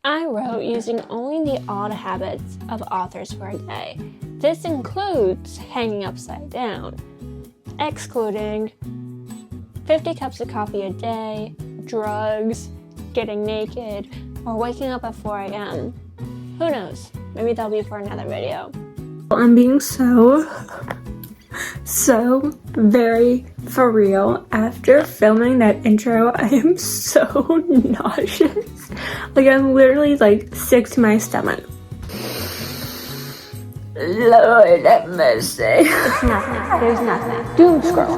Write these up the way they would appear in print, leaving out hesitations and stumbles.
I wrote using only the odd habits of authors for a day. This includes hanging upside down, excluding 50 cups of coffee a day, drugs, getting naked, or waking up at 4 a.m. Who knows? Maybe that'll be for another video. I'm being so very for real. After filming that intro, I am so nauseous. Like, I'm literally like sick to my stomach. Lord have mercy. It's nothing. There's nothing. Doom scroll.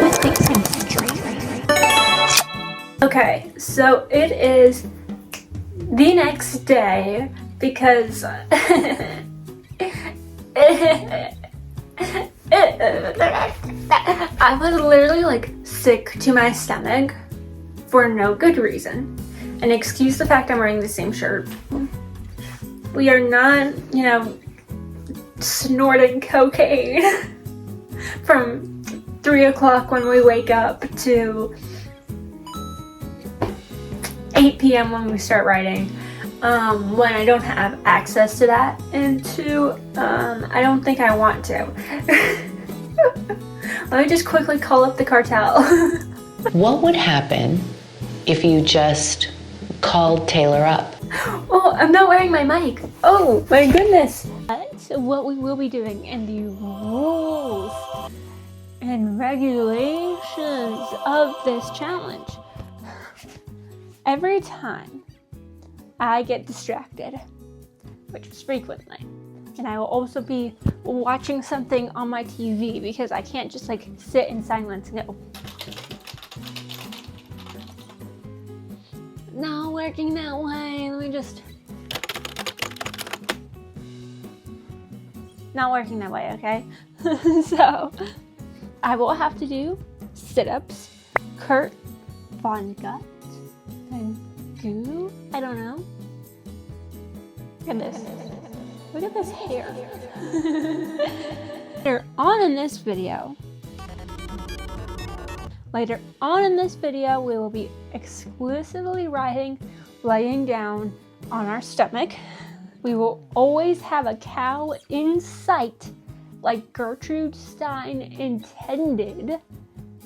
This thing seems strange. Okay, so it is the next day because I was literally like sick to my stomach for no good reason. And excuse the fact I'm wearing the same shirt. We are not, snorting cocaine from 3 o'clock when we wake up to 8 p.m. when we start writing. When I don't have access to that, and two, I don't think I want to. Let me just quickly call up the cartel. What would happen if you just called Taylor up? Oh, I'm not wearing my mic. Oh, my goodness. So what we will be doing in the rules and regulations of this challenge. Every time I get distracted, which is frequently, and I will also be watching something on my TV because I can't just like sit in silence and go, not working that way, let me just, not working that way, okay? So I will have to do sit-ups, Kurt Vonnegut, and goo, I don't know. Look at this. Look at this hair. Later on in this video, we will be exclusively laying down on our stomach. We will always have a cow in sight, like Gertrude Stein intended.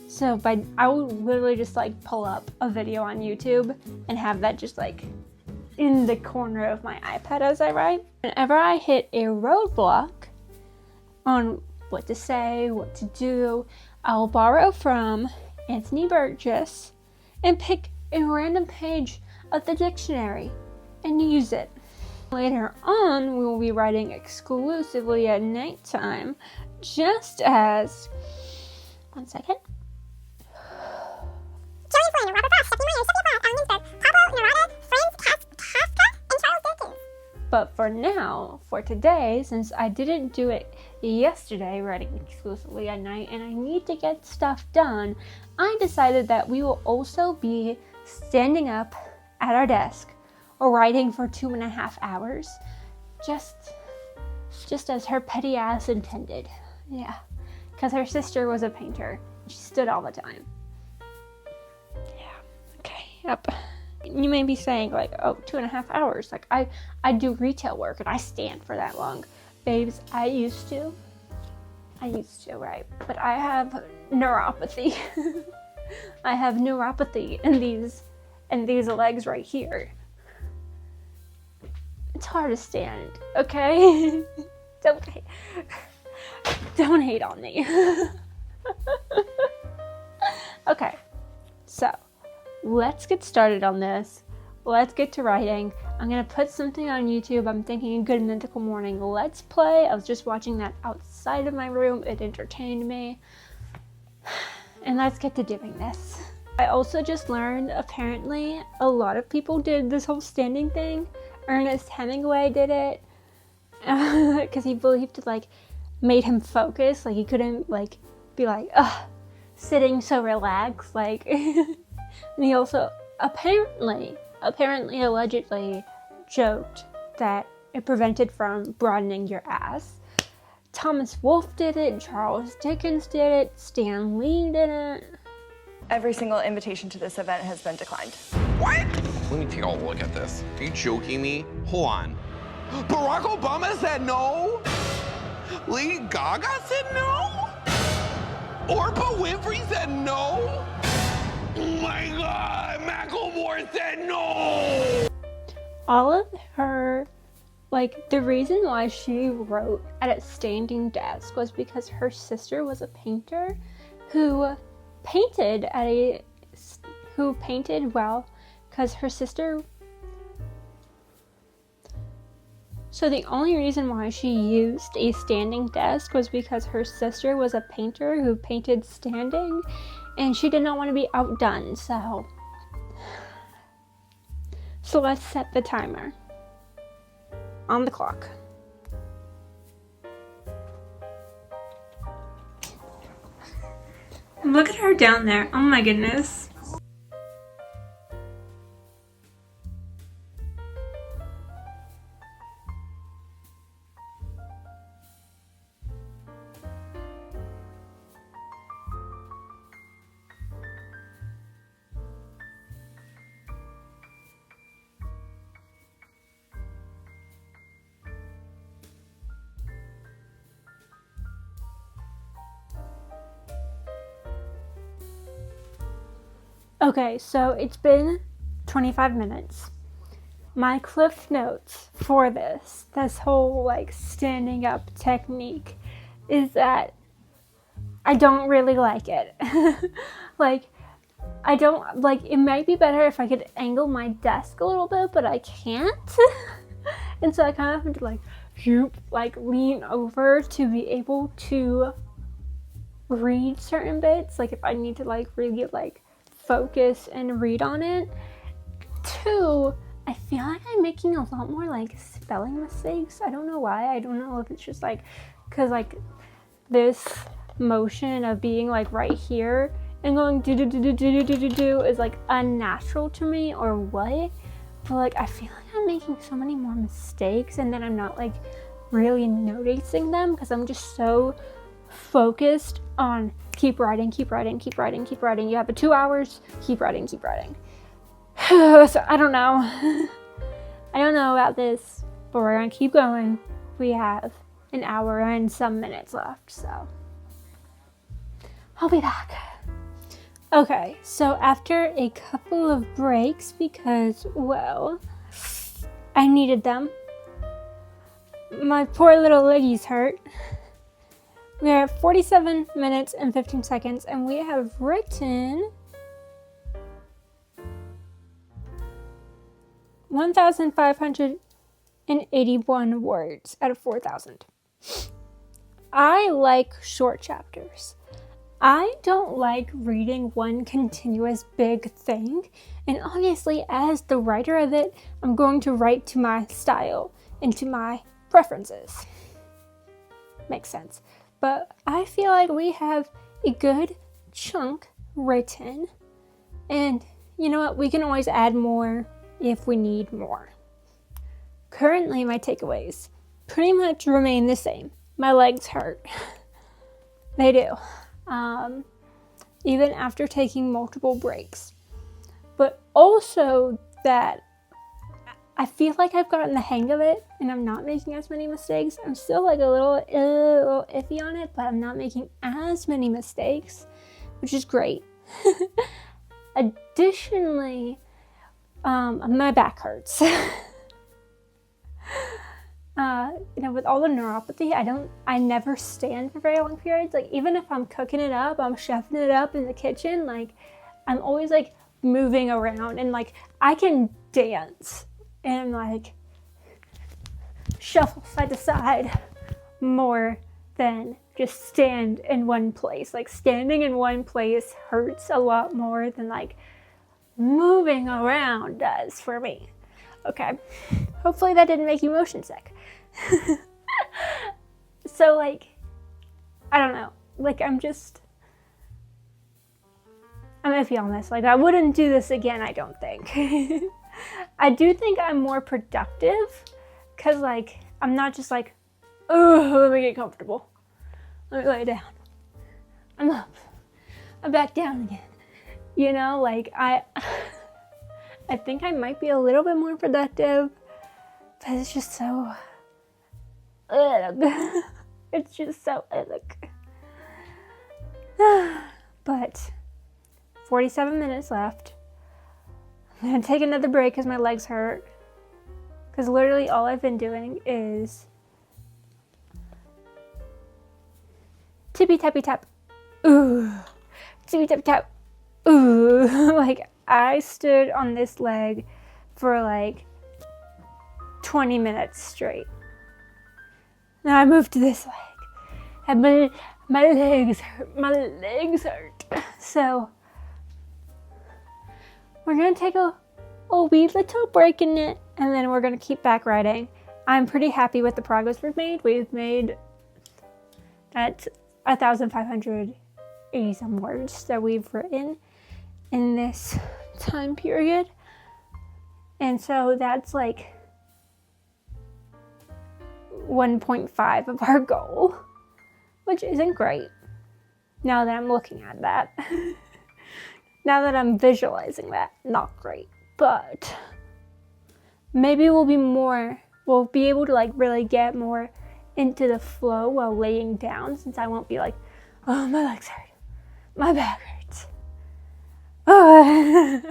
So I will literally just like pull up a video on YouTube and have that just like in the corner of my iPad as I write. Whenever I hit a roadblock on what to say, what to do, I'll borrow from Anthony Burgess and pick a random page of the dictionary and use it. Later on, we will be writing exclusively at nighttime, just as, one second. But for now, for today, since I didn't do it yesterday, writing exclusively at night, and I need to get stuff done, I decided that we will also be standing up at our desk or writing for 2.5 hours, just as her petty ass intended. Yeah, because her sister was a painter. She stood all the time. Yeah, okay, yep. You may be saying like, oh, 2.5 hours. Like I do retail work and I stand for that long. Babes, I used to, right? But I have neuropathy. I have neuropathy in these legs right here. It's hard to stand, okay? Don't hate on me. Okay, so let's get started on this. Let's get to writing. I'm gonna put something on YouTube. I'm thinking a Good Mythical Morning Let's Play. I was just watching that outside of my room. It entertained me. And let's get to doing this. I also just learned, apparently, a lot of people did this whole standing thing. Ernest Hemingway did it. Because he believed it, like, made him focus. Like, he couldn't, like, be like, ugh, sitting so relaxed. Like, and he also apparently, allegedly joked that it prevented from broadening your ass. Thomas Wolfe did it, Charles Dickens did it, Stan Lee did it. Every single invitation to this event has been declined. What? Let me take a look at this. Are you joking me? Hold on. Barack Obama said no? Lady Gaga said no? Oprah Winfrey said no? Oh my God, Macklemore said no! All of her, like, the reason why she wrote at a standing desk was because her sister was a painter who painted well, because her sister. So the only reason why she used a standing desk was because her sister was a painter who painted standing, and she did not want to be outdone, so let's set the timer on the clock. Look at her down there. Oh my goodness. Okay, so it's been 25 minutes. My cliff notes for this whole like standing up technique is that I don't really like it. Like, I don't, like, it might be better if I could angle my desk a little bit, but I can't. And so I kind of have to like lean over to be able to read certain bits. Like if I need to like really like focus and read on it. 2, I feel like I'm making a lot more like spelling mistakes. I don't know why. I don't know if it's just like because like this motion of being like right here and going do is like unnatural to me or what. But like I feel like I'm making so many more mistakes and then I'm not like really noticing them because I'm just so focused on keep writing. You have 2 hours, keep writing. So I don't know. I don't know about this, but we're gonna keep going. We have an hour and some minutes left, so I'll be back. Okay, so after a couple of breaks, because, well, I needed them. My poor little leggies hurt. We are at 47 minutes and 15 seconds, and we have written 1,581 words out of 4,000. I like short chapters. I don't like reading one continuous big thing, and obviously as the writer of it, I'm going to write to my style and to my preferences. Makes sense. But I feel like we have a good chunk written, and you know what, we can always add more if we need more. Currently, my takeaways pretty much remain the same. My legs hurt. They do. Even after taking multiple breaks. But also that I feel like I've gotten the hang of it and I'm not making as many mistakes. I'm still like a little iffy on it, but I'm not making as many mistakes, which is great. Additionally, my back hurts. With all the neuropathy, I never stand for very long periods. Like, even if I'm cooking it up, I'm chefing it up in the kitchen, like, I'm always, like, moving around, and, like, I can dance, and, like, shuffle side to side more than just stand in one place. Like, standing in one place hurts a lot more than, like, moving around does for me. Okay, hopefully that didn't make you motion sick. So, like, I don't know. Like, I'm iffy on this. Like, I wouldn't do this again, I don't think. I do think I'm more productive because, like, I'm not just like, oh, let me get comfortable. Let me lay down. I'm up. I'm back down again. You know, like, I think I might be a little bit more productive, but it's just so ugh. It's just so ugh. But 47 minutes left. I'm gonna take another break because my legs hurt. Because literally all I've been doing is tippy tappy tap. Ooh. Tippy tappy tap. Ooh. Like, I stood on this leg for like 20 minutes straight. Now I moved to this leg. And my legs hurt. My legs hurt. So we're gonna take a wee little break in it, and then we're gonna keep back riding. I'm pretty happy with the progress we've made. We've made at 1,580 some words that we've written in this time period. And so that's like 1.5 of our goal, which isn't great now that I'm looking at that. Now that I'm visualizing that, not great. But maybe we'll be able to like really get more into the flow while laying down, since I won't be like, oh, my legs hurt, my back hurts. Oh.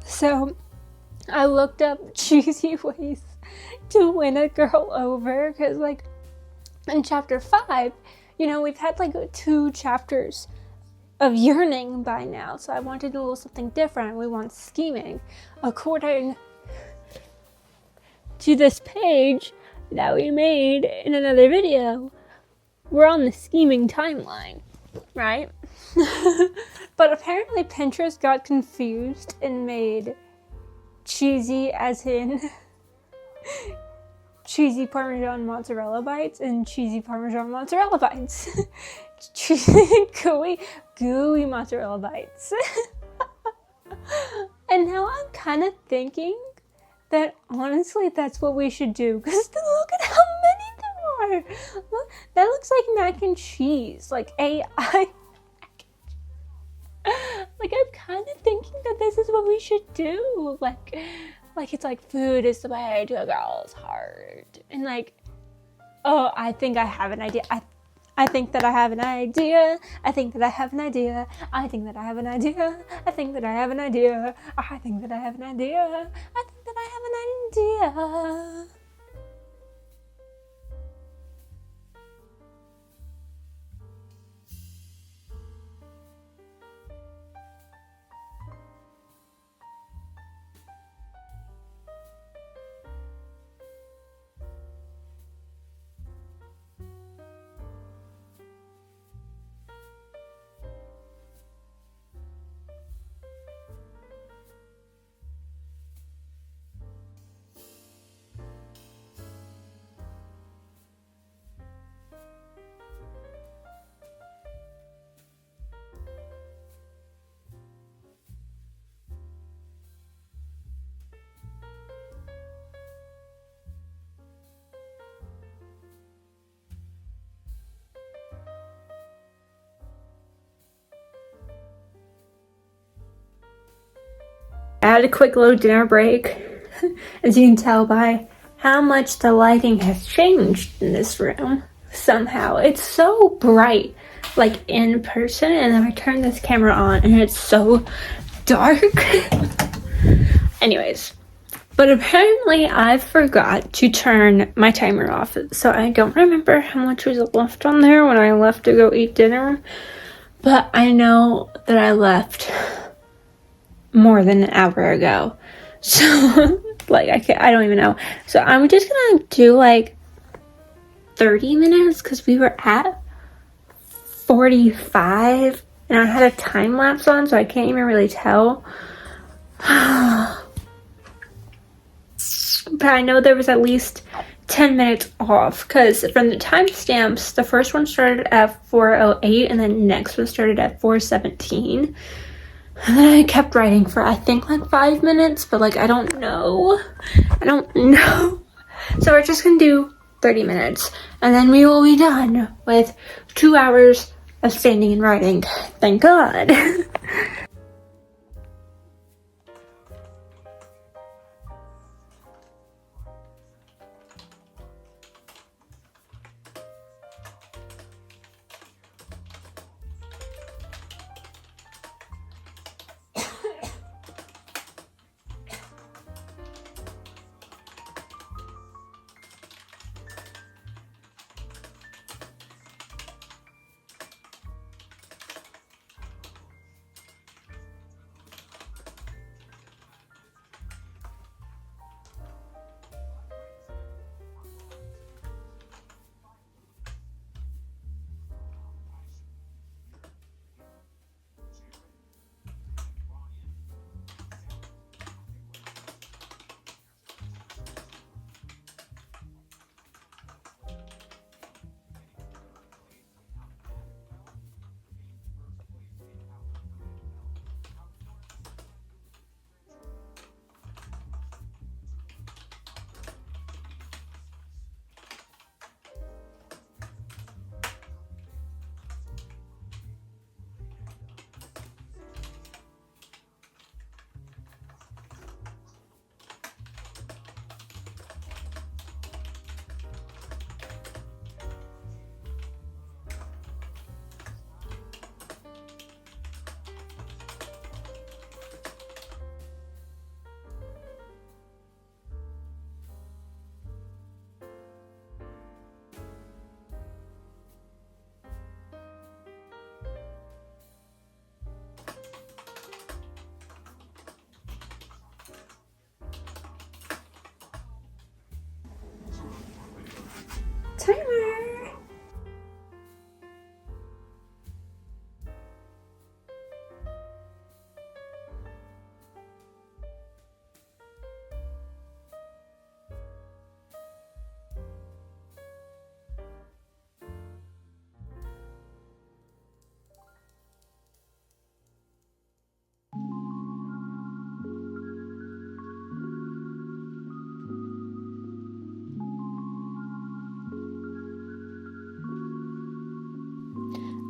So I looked up cheesy ways to win a girl over, because like in chapter 5, we've had like 2 chapters of yearning by now, so I wanted a little something different. We want scheming. According to this page that we made in another video, we're on the scheming timeline, right? But apparently Pinterest got confused and made cheesy as in cheesy Parmesan mozzarella bites and cheesy Parmesan mozzarella bites. gooey mozzarella bites. And now I'm kind of thinking that honestly that's what we should do, because look at how many there are. Look, that looks like mac and cheese, like AI. Like, I'm kind of thinking that this is what we should do. Like it's like food is the way to a girl's heart. And like, oh, I think I have an idea. I think that I have an idea. I think that I have an idea. I think that I have an idea. I think that I have an idea. I think that I have an idea. I think that I have an idea. I had a quick little dinner break, as you can tell by how much the lighting has changed in this room. Somehow it's so bright, like in person, and then I turn this camera on and it's so dark. Anyways, but apparently I forgot to turn my timer off, so I don't remember how much was left on there when I left to go eat dinner, but I know that I left more than an hour ago. So Like, I don't even know. So I'm just gonna do like 30 minutes because we were at 45 and I had a time lapse on, so I can't even really tell. But I know there was at least 10 minutes off because from the timestamps, the first one started at 4:08 and then the next one started at 4:17. And then I kept writing for I think like 5 minutes, but like I don't know. So we're just gonna do 30 minutes and then we will be done with 2 hours of standing and writing. Thank God. Timer.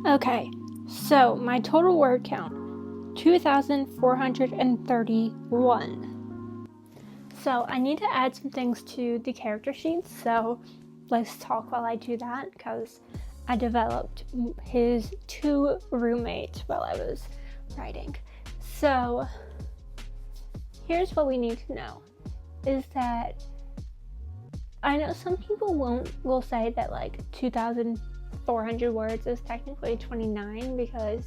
Okay, so my total word count, 2,431. So I need to add some things to the character sheets, so let's talk while I do that, because I developed his 2 roommates while I was writing. So here's what we need to know, is that I know some people will say that like 2,400 words is technically 29 because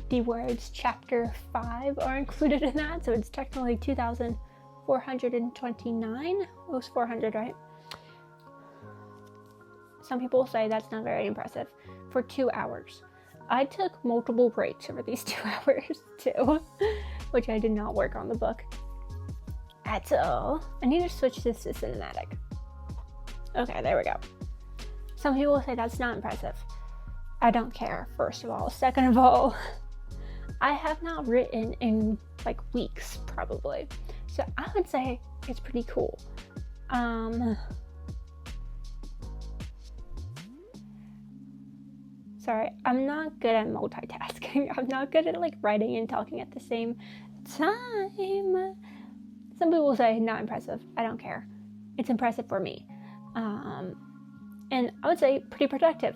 the words chapter 5 are included in that, so it's technically 2,429. It was 400, right? Some people say that's not very impressive for 2 hours. I took multiple breaks over these 2 hours too, which I did not work on the book at all. I need to switch this to cinematic. Okay, there we go. Some people say that's not impressive. I don't care, first of all. Second of all, I have not written in like weeks, probably. So I would say it's pretty cool. Sorry, I'm not good at multitasking. I'm not good at like writing and talking at the same time. Some people say not impressive. I don't care. It's impressive for me. And I would say pretty productive.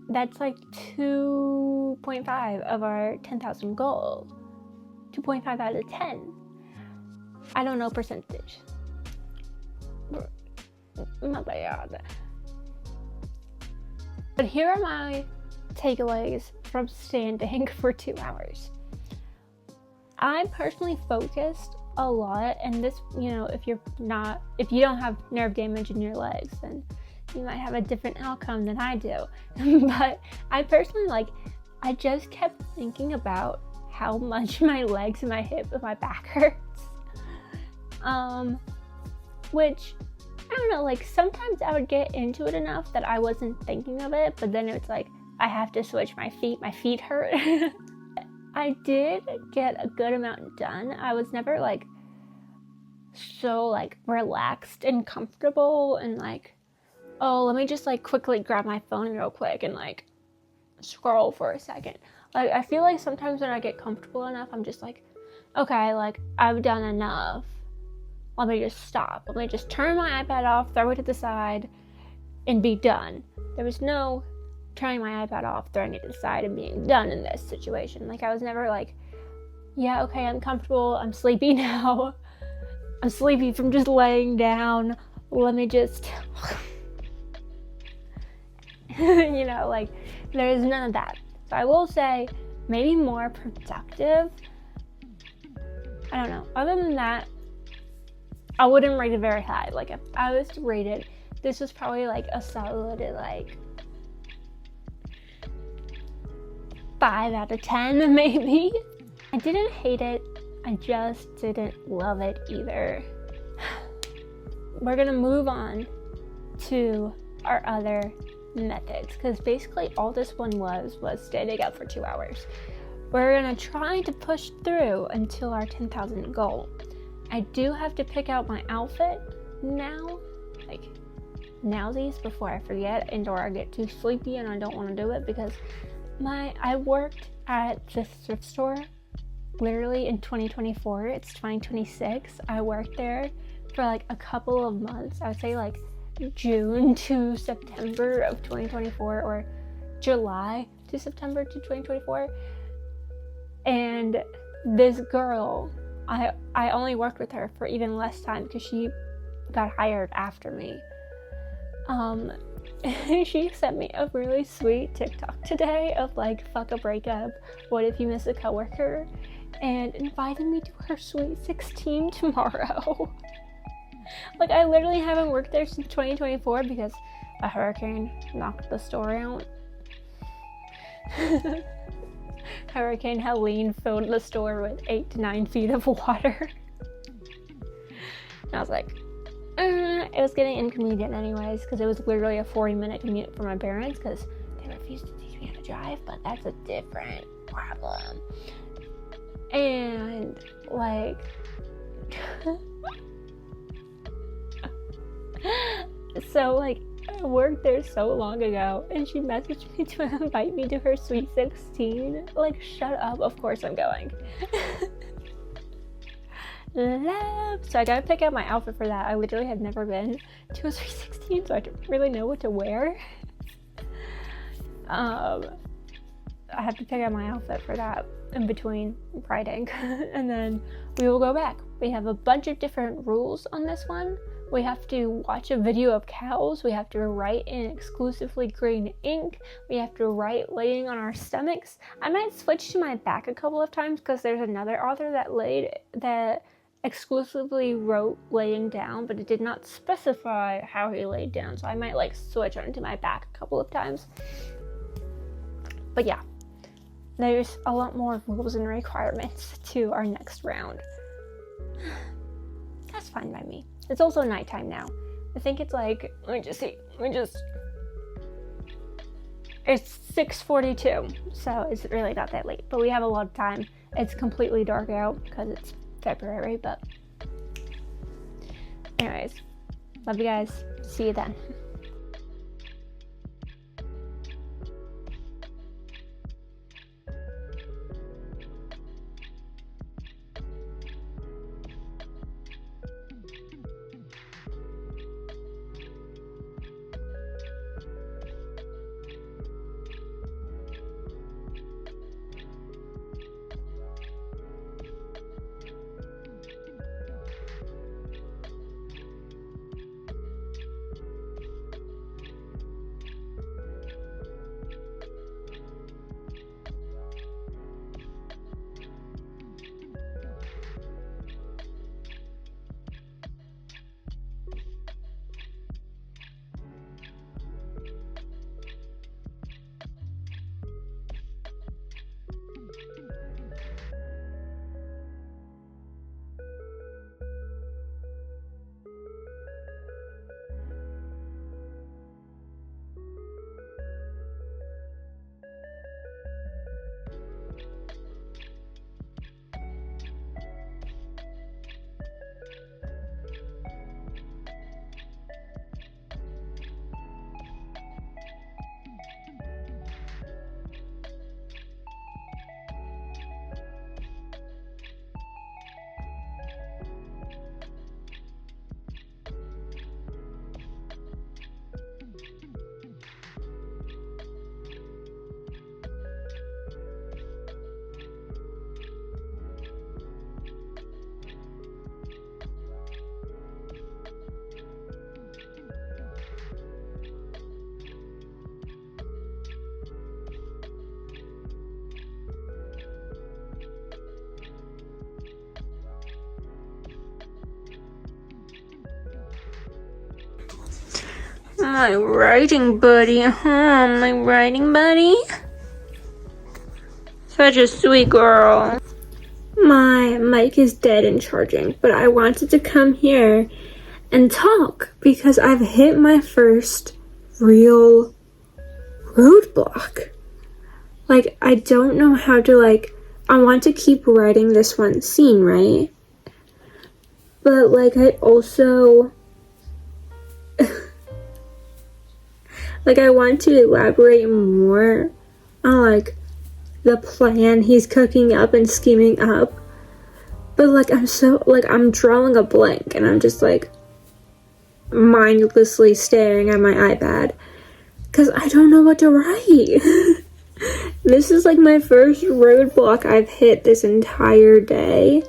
That's like 2.5 of our 10,000 goal. 2.5 out of 10. I don't know percentage. Not bad. But here are my takeaways from standing for 2 hours. I personally focused a lot. And this, you know, if you don't have nerve damage in your legs, then you might have a different outcome than I do. But I personally, like, I just kept thinking about how much my legs and my hip and my back hurts. Which, I don't know, like, sometimes I would get into it enough that I wasn't thinking of it, but then it's like, I have to switch my feet hurt. I did get a good amount done. I was never, like, so, like, relaxed and comfortable and, like, oh, let me just, like, quickly grab my phone real quick and, like, scroll for a second. Like, I feel like sometimes when I get comfortable enough, I'm just like, okay, like, I've done enough. Let me just stop. Let me just turn my iPad off, throw it to the side, and be done. There was no turning my iPad off, throwing it to the side, and being done in this situation. Like, I was never like, yeah, okay, I'm comfortable. I'm sleepy now. I'm sleepy from just laying down. Let me just... you know, like, there's none of that. So I will say, maybe more productive. I don't know. Other than that, I wouldn't rate it very high. Like, if I was to rate it, this was probably, like, a solid, like, 5 out of 10, maybe. I didn't hate it. I just didn't love it either. We're gonna move on to our other methods, because basically all this one was standing up for 2 hours. We're gonna try to push through until our 10,000 goal. I do have to pick out my outfit now, like nowsies, before I forget and or I get too sleepy and I don't want to do it, because I worked at this thrift store literally in 2024. It's 2026. I worked there for like a couple of months. I would say like June to September of 2024, or July to September to 2024. And this girl, I only worked with her for even less time because she got hired after me. She sent me a really sweet TikTok today of like, fuck a breakup, what if you miss a coworker, and invited me to her sweet 16 tomorrow. Like, I literally haven't worked there since 2024 because a hurricane knocked the store out. Hurricane Helene filled the store with 8 to 9 feet of water. And I was like, it was getting inconvenient anyways, because it was literally a 40-minute commute for my parents, because they refused to teach me how to drive, but that's a different problem. And, like, so, like, I worked there so long ago, and she messaged me to invite me to her sweet 16. Like, shut up, of course I'm going. So I gotta pick out my outfit for that. I literally have never been to a sweet 16, so I don't really know what to wear. I have to pick out my outfit for that in between writing, and then we will go back. We have a bunch of different rules on this one. We have to watch a video of cows. We have to write in exclusively green ink. We have to write laying on our stomachs. I might switch to my back a couple of times because there's another author that exclusively wrote laying down, but it did not specify how he laid down. So I might like switch onto my back a couple of times. But yeah, there's a lot more rules and requirements to our next round. That's fine by me. It's also nighttime now. I think it's like, it's 6:42, so it's really not that late, but we have a lot of time. It's completely dark out because it's February, but anyways, love you guys. See you then. My writing buddy. My writing buddy. Such a sweet girl. My mic is dead and charging, but I wanted to come here and talk because I've hit my first real roadblock. Like, I don't know how to, like, I want to keep writing this one scene, right? But, like, I also, like, I want to elaborate more on, like, the plan he's cooking up and scheming up. But, like, I'm drawing a blank, and I'm just, like, mindlessly staring at my iPad. Because I don't know what to write. This is, like, my first roadblock I've hit this entire day.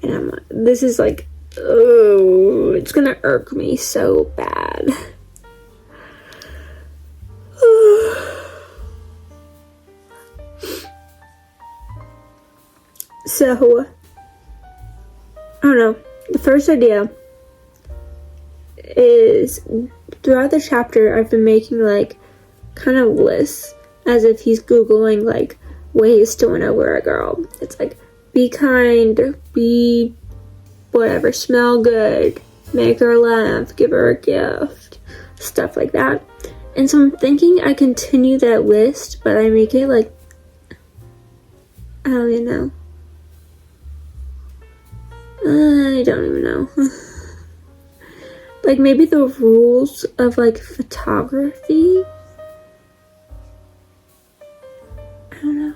And this is, like, oh, it's gonna irk me so bad. So, I don't know, the first idea is, throughout the chapter, I've been making, like, kind of lists, as if he's Googling, like, ways to win over a girl. It's like, be kind, be whatever, smell good, make her laugh, give her a gift, stuff like that. And so I'm thinking I continue that list, but I make it, like, I don't even know. I don't even know. Like, maybe the rules of, like, photography? I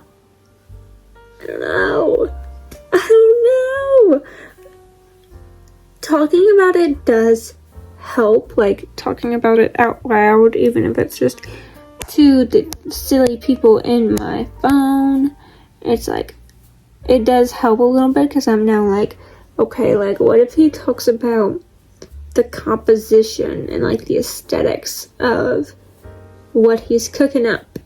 don't know. Talking about it does help, like, talking about it out loud, even if it's just to the silly people in my phone. It's, like, it does help a little bit, because I'm now, like, okay, like, what if he talks about the composition and, like, the aesthetics of what he's cooking up?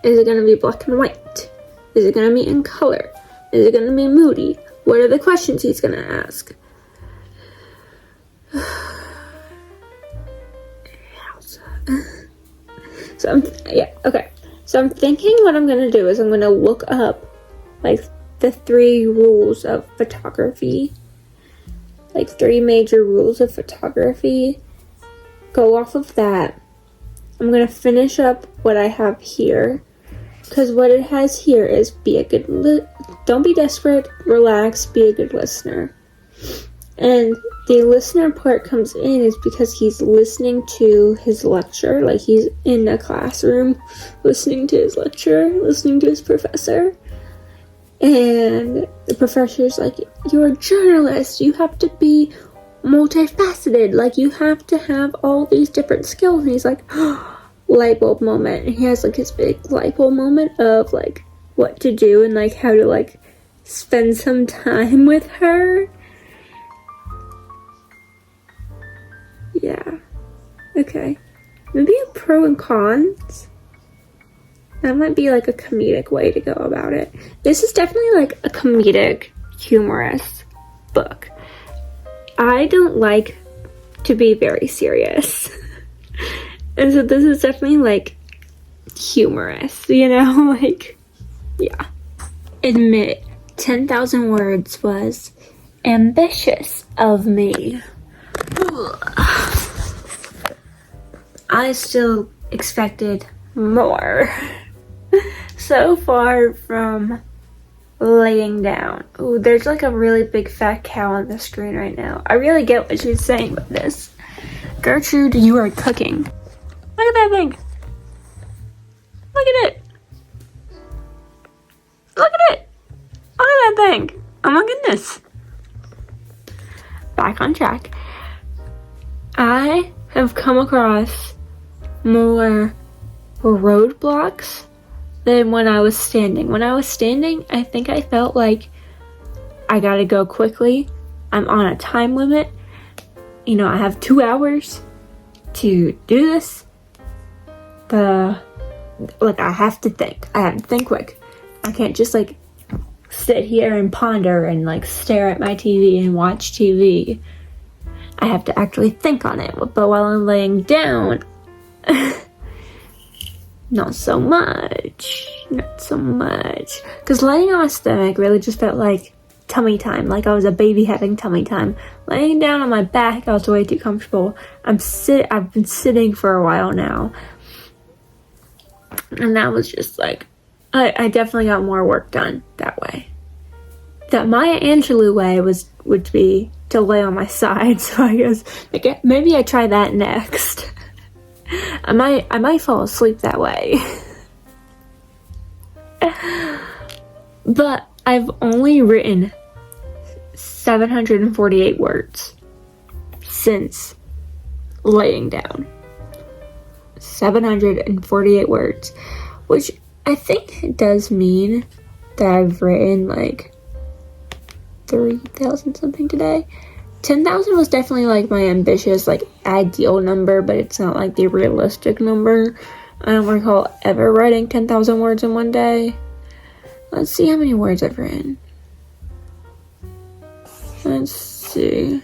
Is it gonna be black and white? Is it gonna be in color? Is it gonna be moody? What are the questions he's gonna ask? So I'm thinking what I'm gonna do is I'm gonna look up, like, the 3 rules of photography, like 3 major rules of photography. Go off of that. I'm gonna finish up what I have here, because what it has here is don't be desperate, relax, be a good listener. And the listener part comes in is because he's listening to his lecture, like he's in a classroom listening to his lecture, listening to his professor. And the professor's like, you're a journalist, you have to be multifaceted, like you have to have all these different skills. And he's like, light bulb moment. And he has, like, his big light bulb moment of, like, what to do and, like, how to, like, spend some time with her. Yeah. Okay. Maybe a pro and cons. That might be, like, a comedic way to go about it. This is definitely, like, a comedic, humorous book. I don't like to be very serious. And so this is definitely, like, humorous, you know? Like, yeah. Admit 10,000 words was ambitious of me. I still expected more. So far from laying down. Ooh, there's, like, a really big fat cow on the screen right now. I really get what she's saying with this. Gertrude, you are cooking. Look at that thing. Look at it. Look at it. Look at that thing. Oh my goodness. Back on track. I have come across more roadblocks than when I was standing. When I was standing, I think I felt like I gotta go quickly. I'm on a time limit. You know, I have 2 hours to do this. I have to think. I have to think quick. I can't just, like, sit here and ponder and, like, stare at my TV and watch TV. I have to actually think on it. But while I'm laying down, not so much. Because laying on my stomach really just felt like tummy time, like I was a baby having tummy time. Laying down on my back, I was way too comfortable. I've been sitting for a while now. And that was just like, I definitely got more work done that way. The Maya Angelou way would be to lay on my side, so I guess maybe I try that next. I might fall asleep that way. But I've only written 748 words since laying down. 748 words, which I think it does mean that I've written like 3,000 something today. 10,000 was definitely like my ambitious, like ideal number, but it's not like the realistic number. I don't recall ever writing 10,000 words in one day. Let's see how many words I've written. Let's see.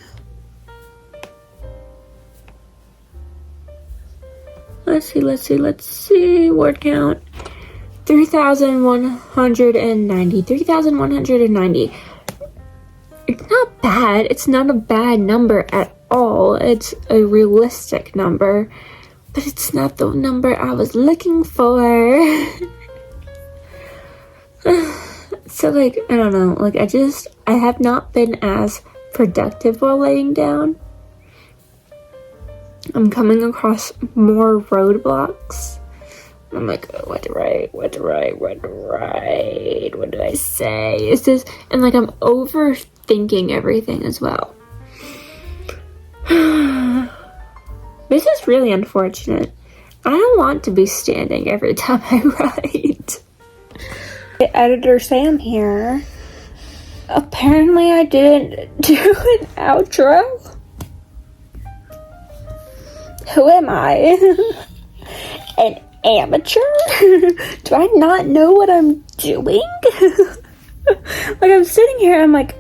Let's see. Word count. 3,190. 3,190. It's not bad. It's not a bad number at all. It's a realistic number. But it's not the number I was looking for. So, like, I don't know. Like, I have not been as productive while laying down. I'm coming across more roadblocks. I'm like, oh, what to write? What do I say? Is this, and like, I'm overthinking everything as well. This is really unfortunate. I don't want to be standing every time I write. Editor Sam here. Apparently I didn't do an outro. Who am I? An amateur? Do I not know what I'm doing? Like, I'm sitting here and I'm like,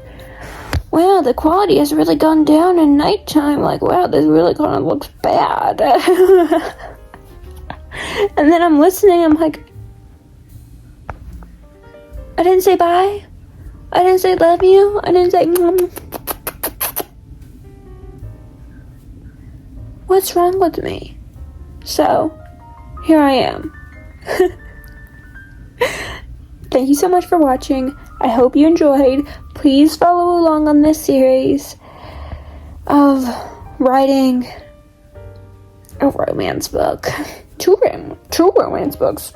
wow, the quality has really gone down in nighttime. Like, wow, this really kind of looks bad. And then I'm listening, I'm like, I didn't say bye. I didn't say love you. I didn't say what's wrong with me? So, here I am. Thank you so much for watching. I hope you enjoyed. Please follow along on this series of writing a romance book. Two romance books.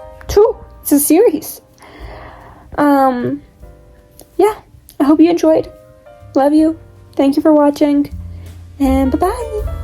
It's a series. Yeah, I hope you enjoyed. Love you. Thank you for watching. And bye-bye.